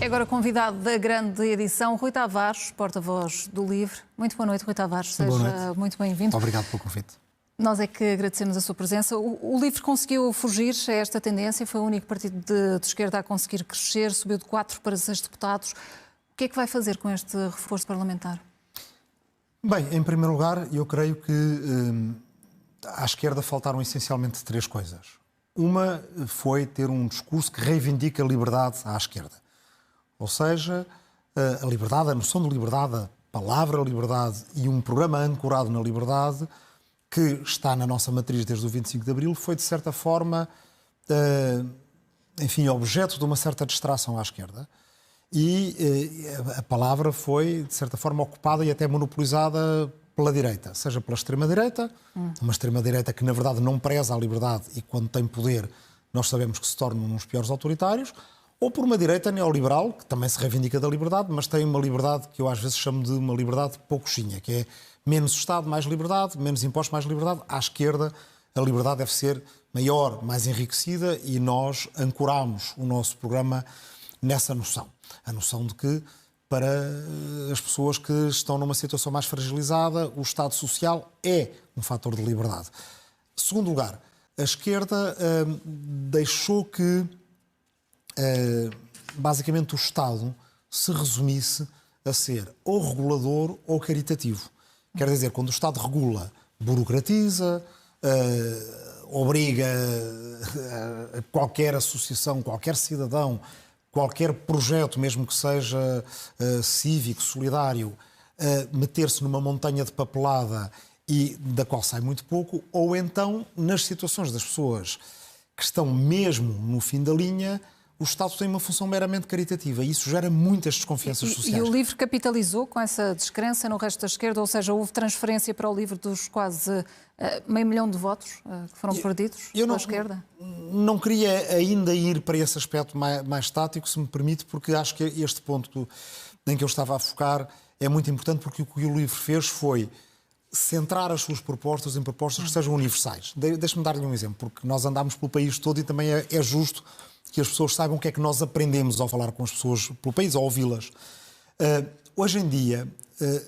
É agora convidado da grande edição, Rui Tavares, porta-voz do LIVRE. Muito boa noite, Rui Tavares. Seja muito bem-vindo. Obrigado pelo convite. Nós é que agradecemos a sua presença. O LIVRE conseguiu fugir a esta tendência, foi o único partido de esquerda a conseguir crescer, subiu de 4 para 6 deputados. O que é que vai fazer com este reforço parlamentar? Bem, em primeiro lugar, eu creio que à esquerda faltaram essencialmente 3 coisas. Uma foi ter um discurso que reivindica a liberdade à esquerda. Ou seja, a liberdade, a noção de liberdade, a palavra liberdade e um programa ancorado na liberdade que está na nossa matriz desde o 25 de Abril foi, de certa forma, objeto de uma certa distração à esquerda. E a palavra foi, de certa forma, ocupada e até monopolizada pela direita, seja pela extrema-direita, uma extrema-direita que, na verdade, não preza a liberdade e, quando tem poder, nós sabemos que se tornam uns piores autoritários, ou por uma direita neoliberal, que também se reivindica da liberdade, mas tem uma liberdade que eu às vezes chamo de uma liberdade poucoxinha, que é menos Estado, mais liberdade, menos impostos, mais liberdade. À esquerda, a liberdade deve ser maior, mais enriquecida, e nós ancoramos o nosso programa nessa noção. A noção de que, para as pessoas que estão numa situação mais fragilizada, o Estado Social é um fator de liberdade. Segundo lugar, a esquerda deixou que basicamente o Estado se resumisse a ser ou regulador ou caritativo. Quer dizer, quando o Estado regula, burocratiza, obriga qualquer associação, qualquer cidadão, qualquer projeto, mesmo que seja cívico, solidário, a meter-se numa montanha de papelada e da qual sai muito pouco, ou então, nas situações das pessoas que estão mesmo no fim da linha, o Estado tem uma função meramente caritativa e isso gera muitas desconfianças sociais. E o LIVRE capitalizou com essa descrença no resto da esquerda? Ou seja, houve transferência para o LIVRE dos quase 500 mil de votos que foram perdidos pela esquerda? Não queria ainda ir para esse aspecto mais tático, se me permite, porque acho que este ponto em que eu estava a focar é muito importante, porque o que o LIVRE fez foi centrar as suas propostas em propostas que sejam universais. Deixe-me dar-lhe um exemplo, porque nós andamos pelo país todo e também é justo que as pessoas saibam o que é que nós aprendemos ao falar com as pessoas pelo país, ao ouvi-las. Hoje em dia,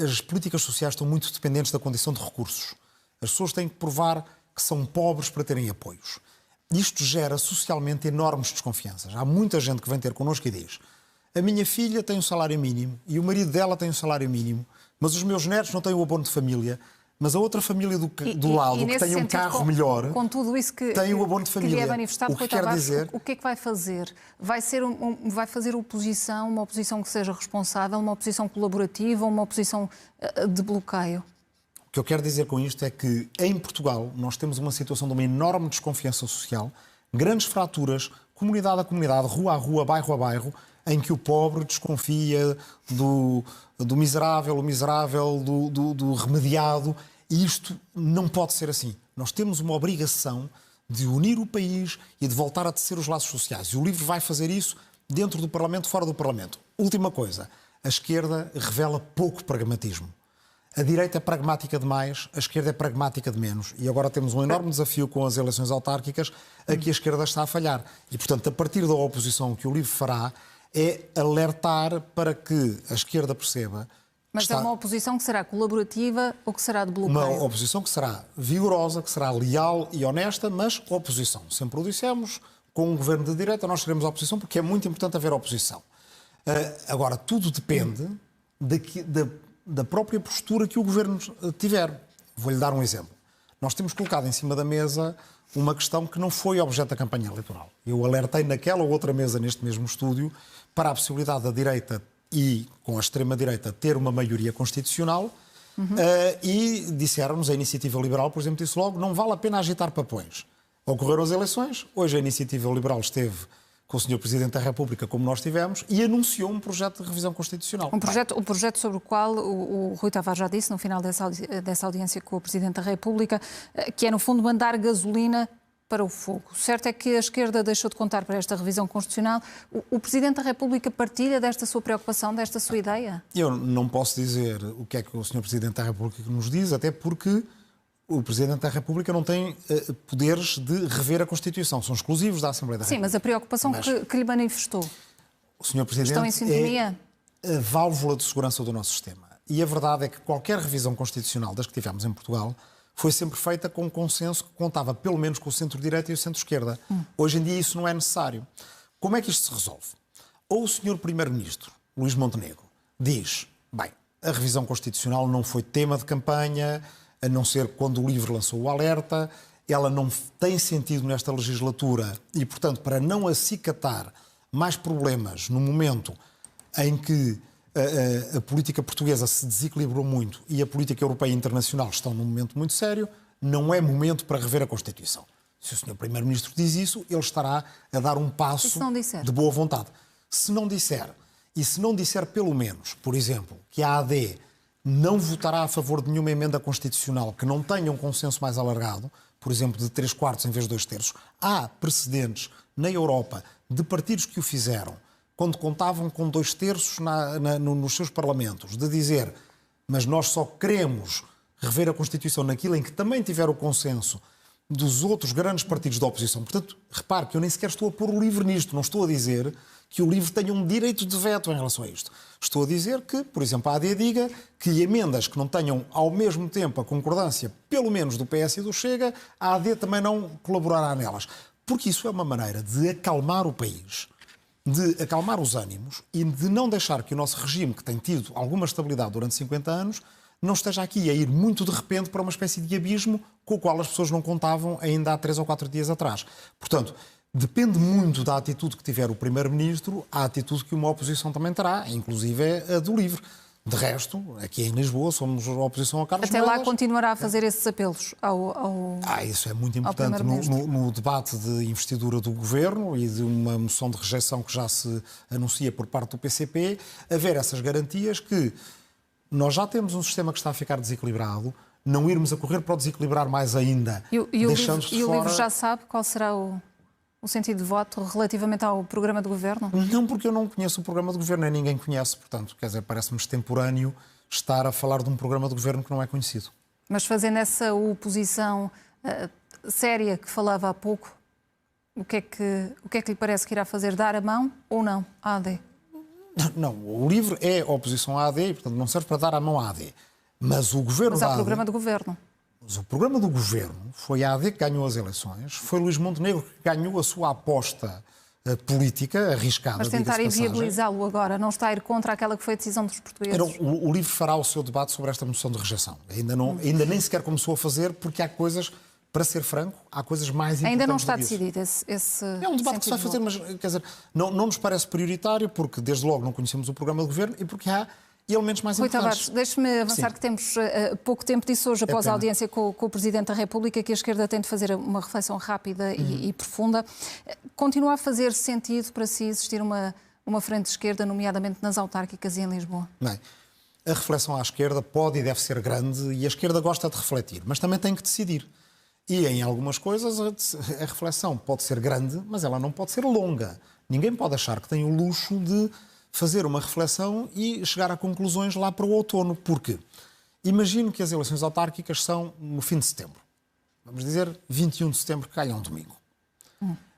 as políticas sociais estão muito dependentes da condição de recursos. As pessoas têm que provar que são pobres para terem apoios. Isto gera socialmente enormes desconfianças. Há muita gente que vem ter connosco e diz: a minha filha tem um salário mínimo e o marido dela tem um salário mínimo, mas os meus netos não têm o abono de família, mas a outra família do lado, que tem um carro melhor, com tudo isso que, tem o abono de família. Que lhe é manifestado, o que quer dizer... O que é que vai fazer? Vai fazer oposição, uma oposição que seja responsável, uma oposição colaborativa, uma oposição de bloqueio? O que eu quero dizer com isto é que, em Portugal, nós temos uma situação de uma enorme desconfiança social, grandes fraturas, comunidade a comunidade, rua a rua, bairro a bairro, em que o pobre desconfia do miserável, o miserável do remediado, e isto não pode ser assim. Nós temos uma obrigação de unir o país e de voltar a tecer os laços sociais. E o LIVRE vai fazer isso dentro do Parlamento, fora do Parlamento. Última coisa, a esquerda revela pouco pragmatismo. A direita é pragmática demais, a esquerda é pragmática de menos. E agora temos um enorme desafio com as eleições autárquicas, a que a esquerda está a falhar. E, portanto, a partir da oposição que o LIVRE fará, é alertar para que a esquerda perceba... Mas é uma oposição que será colaborativa ou que será de bloqueio? Uma oposição que será vigorosa, que será leal e honesta, mas oposição. Sempre o dissemos, com um governo de direita nós seremos oposição, porque é muito importante haver oposição. Agora, tudo depende da própria postura que o governo tiver. Vou-lhe dar um exemplo. Nós temos colocado em cima da mesa uma questão que não foi objeto da campanha eleitoral. Eu alertei naquela ou outra mesa neste mesmo estúdio para a possibilidade da direita e com a extrema-direita ter uma maioria constitucional e disseram-nos, a Iniciativa Liberal, por exemplo, disse logo, não vale a pena agitar papões. Ocorreram as eleições, hoje a Iniciativa Liberal esteve com o Sr. Presidente da República, como nós tivemos, e anunciou um projeto de revisão constitucional. Um projeto sobre o qual o Rui Tavares já disse, no final dessa audiência com o Presidente da República, que é, no fundo, mandar gasolina para o fogo. O certo é que a esquerda deixou de contar para esta revisão constitucional. O Presidente da República partilha desta sua preocupação, desta sua ideia? Eu não posso dizer o que é que o Sr. Presidente da República nos diz, até porque o Presidente da República não tem poderes de rever a Constituição. São exclusivos da Assembleia da República. Sim, mas a preocupação que lhe manifestou? O Sr. Presidente Estão em sintonia? É a válvula de segurança do nosso sistema. E a verdade é que qualquer revisão constitucional das que tivemos em Portugal foi sempre feita com um consenso que contava pelo menos com o centro-direita e o centro-esquerda. Hoje em dia isso não é necessário. Como é que isto se resolve? Ou o Sr. Primeiro-Ministro, Luís Montenegro, diz, bem, a revisão constitucional não foi tema de campanha, a não ser quando o LIVRE lançou o alerta, ela não tem sentido nesta legislatura e, portanto, para não acicatar mais problemas no momento em que a política portuguesa se desequilibrou muito e a política europeia e internacional estão num momento muito sério, não é momento para rever a Constituição. Se o Sr. Primeiro-Ministro diz isso, ele estará a dar um passo de boa vontade. Se não disser, e se não disser pelo menos, por exemplo, que a AD não votará a favor de nenhuma emenda constitucional que não tenha um consenso mais alargado, por exemplo, de 3/4 em vez de 2/3, há precedentes na Europa de partidos que o fizeram, quando contavam com 2/3 nos seus parlamentos, de dizer, mas nós só queremos rever a Constituição naquilo em que também tiver o consenso dos outros grandes partidos da oposição. Portanto, repare que eu nem sequer estou a pôr o LIVRE nisto, não estou a dizer que o LIVRE tenha um direito de veto em relação a isto. Estou a dizer que, por exemplo, a AD diga que emendas que não tenham ao mesmo tempo a concordância, pelo menos do PS e do Chega, a AD também não colaborará nelas. Porque isso é uma maneira de acalmar o país, de acalmar os ânimos e de não deixar que o nosso regime, que tem tido alguma estabilidade durante 50 anos, não esteja aqui a ir muito de repente para uma espécie de abismo com o qual as pessoas não contavam ainda há 3 ou 4 dias atrás. Portanto, depende muito da atitude que tiver o Primeiro-Ministro, a atitude que uma oposição também terá, inclusive a do LIVRE. De resto, aqui em Lisboa somos a oposição a Carlos Até Moedas. lá continuará a fazer esses apelos ao isso é muito importante no debate de investidura do Governo e de uma moção de rejeição que já se anuncia por parte do PCP, haver essas garantias que nós já temos um sistema que está a ficar desequilibrado, não irmos a correr para o desequilibrar mais ainda. E o LIVRE já sabe qual será o sentido de voto relativamente ao programa de governo? Não, porque eu não conheço o programa de governo, nem ninguém conhece. Portanto, quer dizer, parece-me extemporâneo estar a falar de um programa de governo que não é conhecido. Mas fazendo essa oposição séria que falava há pouco, o que é que lhe parece que irá fazer? Dar a mão ou não à AD? Não, o LIVRE é oposição à AD e, portanto, não serve para dar a mão à AD. Mas o governo Mas há programa de governo. Mas o programa do governo foi a AD que ganhou as eleições, foi Luís Montenegro que ganhou a sua aposta política, arriscada. Mas tentar inviabilizá-lo agora, não está a ir contra aquela que foi a decisão dos portugueses? O LIVRE fará o seu debate sobre esta moção de rejeição. Ainda nem sequer começou a fazer, porque há coisas, para ser franco, há coisas mais importantes. Ainda não está decidido esse é um debate que se vai fazer, mas quer dizer, não nos parece prioritário, porque desde logo não conhecemos o programa de governo e porque há elementos mais importantes. Rui Tavares, deixe-me avançar. Sim. Que temos pouco tempo. Disse hoje, após a audiência com o Presidente da República, que a esquerda tem de fazer uma reflexão rápida e profunda. Continua a fazer sentido para si existir uma frente de esquerda, nomeadamente nas autárquicas e em Lisboa? Bem, a reflexão à esquerda pode e deve ser grande e a esquerda gosta de refletir, mas também tem que decidir. E em algumas coisas a reflexão pode ser grande, mas ela não pode ser longa. Ninguém pode achar que tem o luxo de fazer uma reflexão e chegar a conclusões lá para o outono. Porque imagino que as eleições autárquicas são no fim de setembro. Vamos dizer 21 de setembro, que calha um domingo.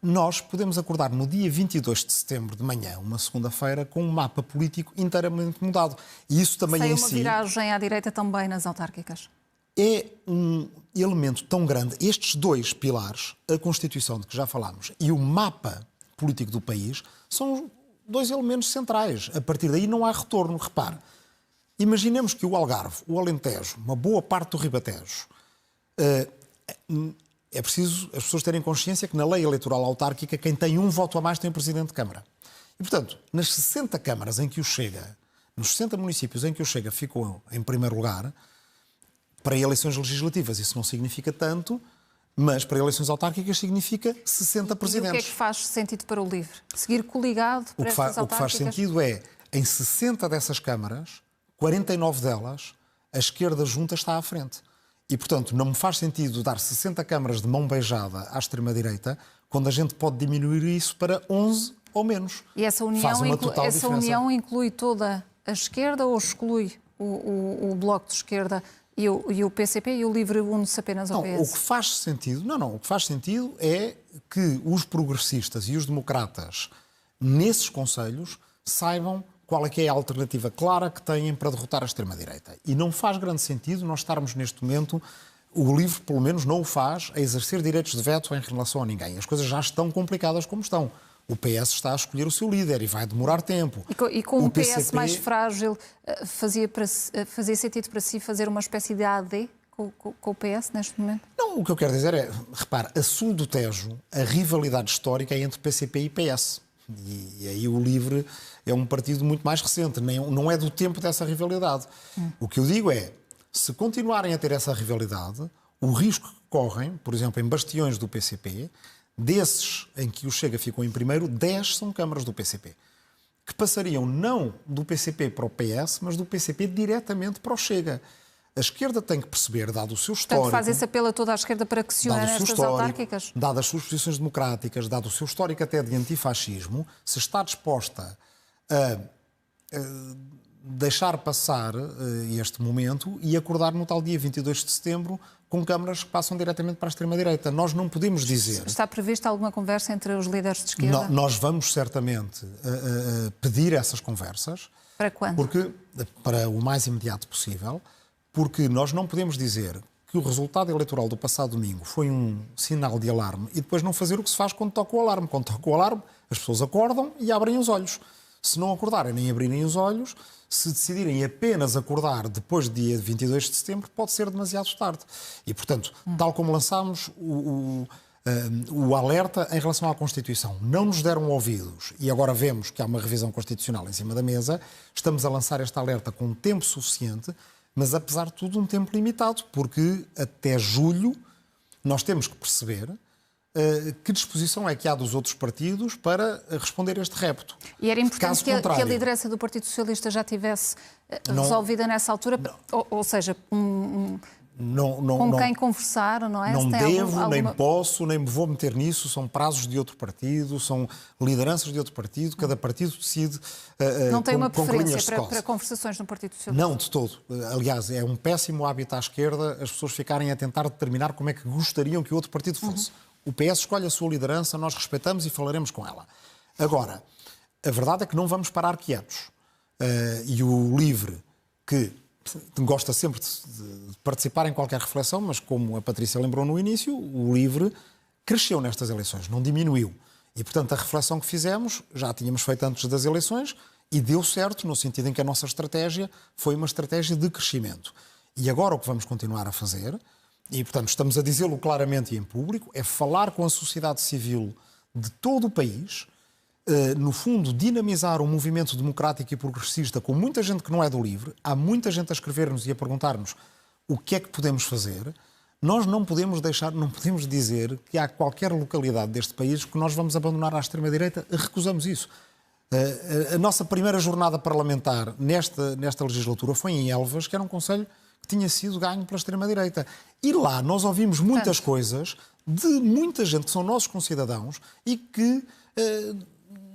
Nós podemos acordar no dia 22 de setembro de manhã, uma segunda-feira, com um mapa político inteiramente mudado. E isso também em si... uma viragem à direita também nas autárquicas. É um elemento tão grande. Estes dois pilares, a Constituição de que já falámos e o mapa político do país, são dois elementos centrais. A partir daí não há retorno. Repare, imaginemos que o Algarve, o Alentejo, uma boa parte do Ribatejo, é preciso as pessoas terem consciência que na lei eleitoral autárquica quem tem um voto a mais tem o Presidente de Câmara. E, portanto, nas 60 câmaras em que o Chega, nos 60 municípios em que o Chega ficou em primeiro lugar, para eleições legislativas isso não significa tanto, mas para eleições autárquicas significa 60 presidentes. E o que é que faz sentido para o LIVRE? Seguir coligado para estas autárquicas? O que faz sentido é, em 60 dessas câmaras, 49 delas, a esquerda junta está à frente. E, portanto, não me faz sentido dar 60 câmaras de mão beijada à extrema-direita, quando a gente pode diminuir isso para 11 ou menos. E essa união inclui toda a esquerda ou exclui o Bloco de Esquerda e o PCP e o LIVRE une-se apenas ao PS? O que faz sentido, o que faz sentido é que os progressistas e os democratas, nesses conselhos, saibam qual é que é a alternativa clara que têm para derrotar a extrema-direita. E não faz grande sentido nós estarmos neste momento, o LIVRE pelo menos não o faz, a exercer direitos de veto em relação a ninguém. As coisas já estão complicadas como estão. O PS está a escolher o seu líder e vai demorar tempo. E com um PS mais frágil, fazia sentido para si fazer uma espécie de AD com o PS neste momento? Não, o que eu quero dizer é, repare, a sul do Tejo, a rivalidade histórica é entre PCP e PS. E aí o LIVRE é um partido muito mais recente, não é do tempo dessa rivalidade. O que eu digo é, se continuarem a ter essa rivalidade, o risco que correm, por exemplo, em bastiões do PCP, desses em que o Chega ficou em primeiro, 10 são câmaras do PCP, que passariam não do PCP para o PS, mas do PCP diretamente para o Chega. A esquerda tem que perceber, dado o seu histórico... Portanto, faz esse apelo a toda a esquerda para que se una nestas autárquicas? Dado as suas posições democráticas, dado o seu histórico até de antifascismo, se está disposta a deixar passar este momento e acordar no tal dia 22 de setembro com câmaras que passam diretamente para a extrema-direita. Nós não podemos dizer... Está prevista alguma conversa entre os líderes de esquerda? Nós vamos certamente pedir essas conversas. Para quando? Para o mais imediato possível, porque nós não podemos dizer que o resultado eleitoral do passado domingo foi um sinal de alarme e depois não fazer o que se faz quando toca o alarme. Quando toca o alarme, as pessoas acordam e abrem os olhos. Se não acordarem nem abrirem os olhos, se decidirem apenas acordar depois do dia 22 de setembro, pode ser demasiado tarde. E, portanto, tal como lançámos o alerta em relação à Constituição, não nos deram ouvidos e agora vemos que há uma revisão constitucional em cima da mesa, estamos a lançar este alerta com tempo suficiente, mas apesar de tudo um tempo limitado, porque até julho nós temos que perceber que disposição é que há dos outros partidos para responder a este repto. E era importante que a liderança do Partido Socialista já tivesse resolvida nessa altura, ou seja, com quem conversar, não é? Não devo, nem posso, nem me vou meter nisso, são prazos de outro partido, são lideranças de outro partido, cada partido decide não tem uma preferência para conversações no Partido Socialista? Não, de todo. Aliás, é um péssimo hábito à esquerda as pessoas ficarem a tentar determinar como é que gostariam que o outro partido fosse. O PS escolhe a sua liderança, nós respeitamos e falaremos com ela. Agora, a verdade é que não vamos parar quietos. E o LIVRE, que gosta sempre de participar em qualquer reflexão, mas como a Patrícia lembrou no início, o LIVRE cresceu nestas eleições, não diminuiu. E, portanto, a reflexão que fizemos, já a tínhamos feito antes das eleições, e deu certo, no sentido em que a nossa estratégia foi uma estratégia de crescimento. E agora o que vamos continuar a fazer... E, portanto, estamos a dizê-lo claramente e em público, é falar com a sociedade civil de todo o país, no fundo, dinamizar um movimento democrático e progressista com muita gente que não é do LIVRE, há muita gente a escrever-nos e a perguntar-nos o que é que podemos fazer. Nós não podemos dizer que há qualquer localidade deste país que nós vamos abandonar à extrema-direita, recusamos isso. A nossa primeira jornada parlamentar nesta legislatura foi em Elvas, que era um concelho que tinha sido ganho pela extrema-direita. E lá nós ouvimos muitas coisas de muita gente que são nossos concidadãos e que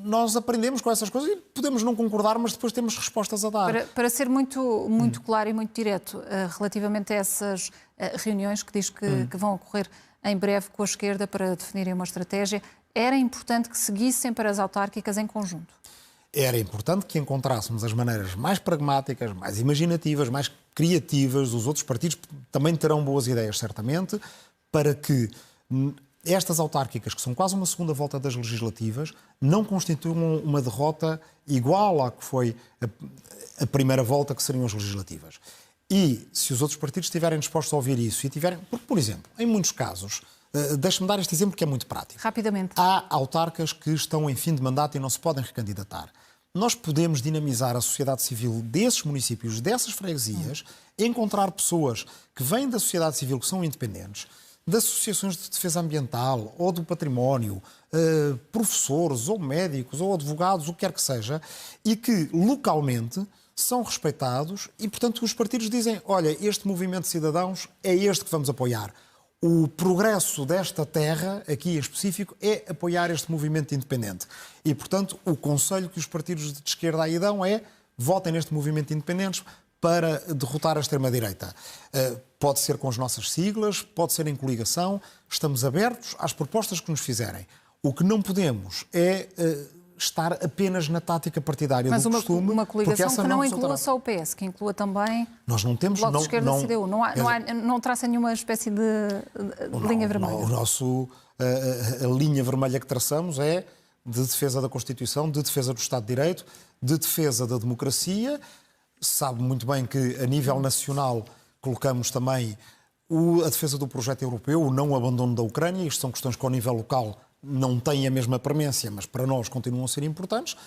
nós aprendemos com essas coisas e podemos não concordar, mas depois temos respostas a dar. Para ser muito claro e muito direto relativamente a essas reuniões que diz que vão ocorrer em breve com a esquerda para definirem uma estratégia, era importante que seguissem para as autárquicas em conjunto? Era importante que encontrássemos as maneiras mais pragmáticas, mais imaginativas, mais criativas. Os outros partidos também terão boas ideias, certamente, para que estas autárquicas, que são quase uma segunda volta das legislativas, não constituam uma derrota igual à que foi a primeira volta, que seriam as legislativas. E se os outros partidos estiverem dispostos a ouvir isso e tiverem... Porque, por exemplo, em muitos casos... Deixe-me dar este exemplo que é muito prático. Rapidamente. Há autarcas que estão em fim de mandato e não se podem recandidatar. Nós podemos dinamizar a sociedade civil desses municípios, dessas freguesias, encontrar pessoas que vêm da sociedade civil, que são independentes, de associações de defesa ambiental ou do património, professores ou médicos ou advogados, o que quer que seja, e que localmente são respeitados e, portanto, os partidos dizem, olha, este movimento de cidadãos é este que vamos apoiar. O progresso desta terra, aqui em específico, é apoiar este movimento independente. E, portanto, o conselho que os partidos de esquerda aí dão é votem neste movimento independentes para derrotar a extrema-direita. Pode ser com as nossas siglas, pode ser em coligação, estamos abertos às propostas que nos fizerem. O que não podemos é estar apenas na tática partidária mas do costume. Uma coligação que não inclua resultará. só o PS, que inclua também nós não temos, Bloco de Esquerda e CDU. Não traça nenhuma espécie de linha vermelha. A linha vermelha que traçamos é de defesa da Constituição, de defesa do Estado de Direito, de defesa da democracia. Sabe muito bem que, a nível nacional, colocamos também a defesa do projeto europeu, o não abandono da Ucrânia. Isto são questões que, ao nível local, não têm a mesma premência, mas para nós continuam a ser importantes.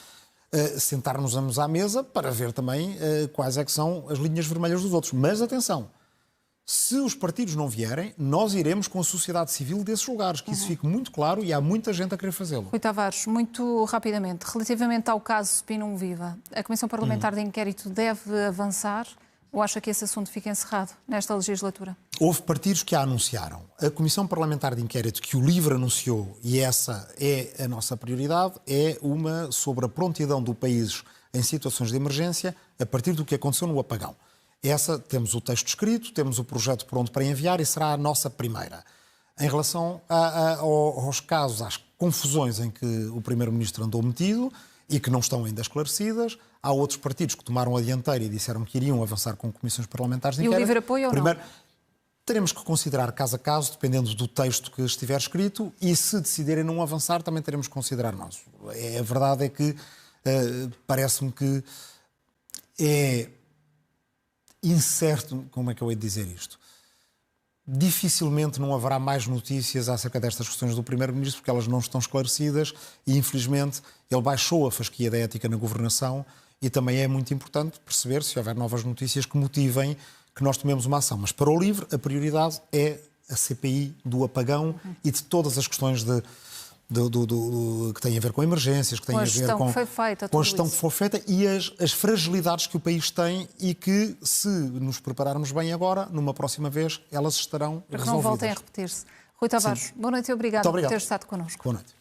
Sentar-nos à mesa para ver também quais é que são as linhas vermelhas dos outros. Mas, atenção, se os partidos não vierem, nós iremos com a sociedade civil desses lugares, que isso fique muito claro, e há muita gente a querer fazê-lo. Rui Tavares, muito rapidamente, relativamente ao caso Spinum Viva, a Comissão Parlamentar de Inquérito deve avançar ou acha que esse assunto fica encerrado nesta legislatura? Houve partidos que a anunciaram. A Comissão Parlamentar de Inquérito, que o LIVRE anunciou, e essa é a nossa prioridade, é uma sobre a prontidão do país em situações de emergência a partir do que aconteceu no apagão. Essa, temos o texto escrito, temos o projeto pronto para enviar e será a nossa primeira. Em relação aos casos, às confusões em que o Primeiro-Ministro andou metido e que não estão ainda esclarecidas, há outros partidos que tomaram a dianteira e disseram que iriam avançar com comissões parlamentares de inquérito. E o LIVRE apoia ou não? Teremos que considerar caso a caso, dependendo do texto que estiver escrito, e se decidirem não avançar, também teremos que considerar nós. A verdade é que parece-me que é incerto, como é que eu hei de dizer isto? Dificilmente não haverá mais notícias acerca destas questões do Primeiro-Ministro, porque elas não estão esclarecidas e, infelizmente, ele baixou a fasquia da ética na governação e também é muito importante perceber, se houver novas notícias, que motivem que nós tomemos uma ação. Mas para o LIVRE, a prioridade é a CPI do apagão e de todas as questões que têm a ver com emergências, que têm a ver com a gestão que foi feita e as fragilidades que o país tem e que, se nos prepararmos bem agora, numa próxima vez, elas estarão resolvidas. Para que não voltem a repetir-se. Rui Tavares, boa noite e obrigado por ter estado connosco. Boa noite.